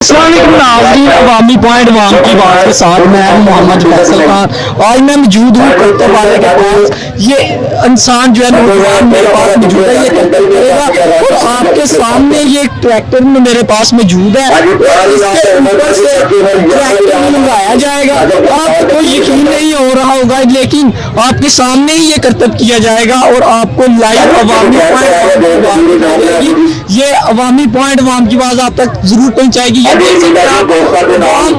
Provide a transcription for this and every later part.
नाज़रीन अवामी पॉइंट वाम की बात के साथ मैं मोहम्मद फैसल खान आज मैं मौजूद हूँ करतब वाले के पास। ये इंसान जो है नौजवान मेरे पास मौजूद है, ये करतब करेगा और आपके सामने ये ट्रैक्टर में मेरे पास मौजूद है। इसके ऊपर से ट्रैक्टर मंगाया जाएगा। आपको यकीन नहीं हो रहा होगा लेकिन आपके सामने ही ये करतब किया जाएगा और आपको लाइव अवामी पॉइंट ये अवामी पॉइंट वाम की आवाज आप तक जरूर पहुंचाएगी। ये देख सकते हैं आप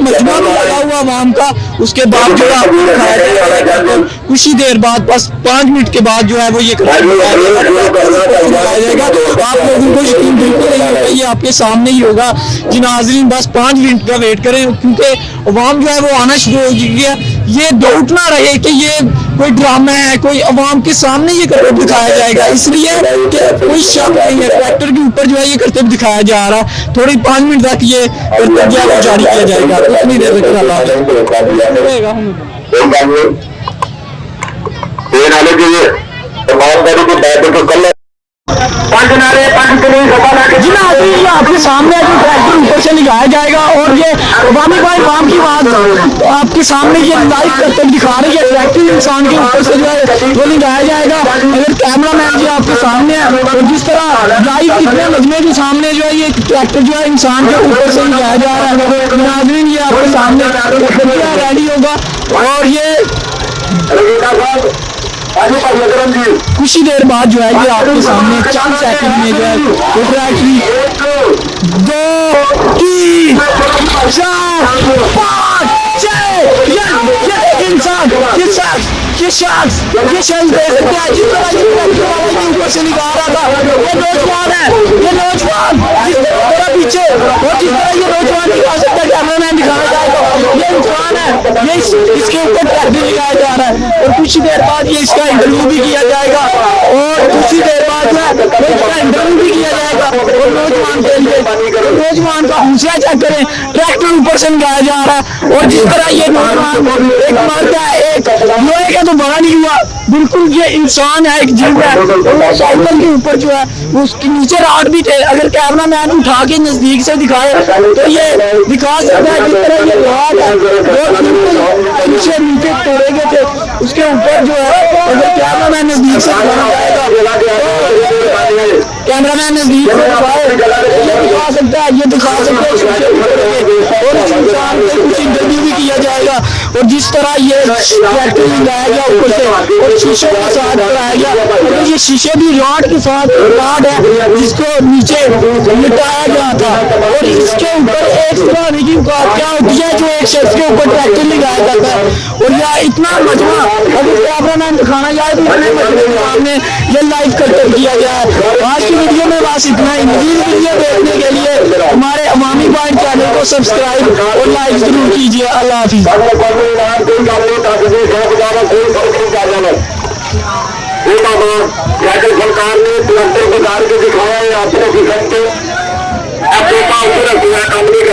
मजमा लगा हुआ आवाम का। उसके बाद जो है आपको दिखाया जाएगा कुछ ही देर बाद, बस 5 मिनट के बाद जो है वो ये दिखाया जाएगा। आप लोगों को यकीन बिल्कुल नहीं होगा, ये आपके सामने ही होगा। जी नाज़रीन बस 5 मिनट का वेट करें क्योंकि अवाम जो है वो आना शुरू हो चुकी है। ये डाउट ना रहे कि ये कोई ड्रामा है, कोई अवाम के सामने ये करतब दिखाया जाएगा, इसलिए कि कोई शक नहीं है। ट्रैक्टर के ऊपर जो है ये करतब दिखाया जा रहा है। थोड़ी 5 मिनट तक ये करतब जो है जारी किया जाएगा। उतनी देर तक आपके सामने ट्रैक्टर ऊपर से निकाला जाएगा और ये अवामी पॉइंट वाम की बात आपके सामने ये लाइव करतब दिखा रही है। ट्रैक्टर इंसान के ऊपर से जो है वो निकाला जाएगा। अगर कैमरा मैन जी आपके सामने है और जिस तरह लाइव कितने मजमे के सामने जो है ये ट्रैक्टर जो है इंसान के ऊपर से निकाला जा रहा है। नाज़रीन ये आपके सामने रेडी होगा और ये कुछ ही देर बाद जो है ये आपके सामने चंद सेकंड में जो है वो ट्रैक्टर 2 3 4 5 6 ये इंसान ये शख्स देख सकते हैं जिस तरह ये ट्रैक्टर वाला ऊपर से निकाल रहा था। ये नौजवान है, ये नौजवान थोड़ा पीछे और जिस तरह ये नौजवान दिखा सकता है कैमरा मैन दिखाना चाहेगा ये इंसान है, ये इसके ऊपर ट्रैक्टर निकाला जा रहा है और कुछ ही देर बाद ये इसका इंटरव्यू भी किया जाएगा और कुछ ही देर बाद इसका इंटरव्यू भी किया जाएगा। और नौजवान के लिए नौजवान का हौसला चेक करें, ट्रैक्टर ऊपर से निकाला जा रहा है और जिस तरह ये नौजवान एक मर्द है, एक लोहे का तो बड़ा नहीं हुआ, बिल्कुल ये इंसान है, एक जीव है। और साइकिल के ऊपर जो है वो उसके नीचे राड भी थे। अगर कैमरा मैन उठा के नजदीक से दिखाए तो ये दिखा सकता है जिस तरह ये राड है वो बिल्कुल नीचे तोड़े गए थे। उसके ऊपर जो है अगर कैमरा मैन नजदीक से कैमरा मैन नजदीक से दिखा सकता है, ये दिखा सकता है और इस इंसान से कुछ इंटरव्यू भी किया जाएगा। और जिस तरह ये ट्रैक्टर लगाया गया ऊपर से और शीशे के साथ लगाया गया और ये शीशे भी रॉड के साथ रॉड है जिसको नीचे लिटाया गया था और इसके ऊपर एक तरह की क्या होती है जो एक शख्स के ऊपर ट्रैक्टर लगाया जाता है। और यह इतना मजमा अगर कैमरा मैन दिखाना जाए तो इतने मजमे के सामने ये लाइव करतब किया गया है। आज की वीडियो में बस इतना ही। मज़ीद वीडियो देखने के लिए हमारे अवामी पॉइंट चैनल को सब्सक्राइब और लाइक जरूर कीजिए। अल्लाह हाफिज़। सरकार ने ट्रैक्टर बजार के दिखाया है आपको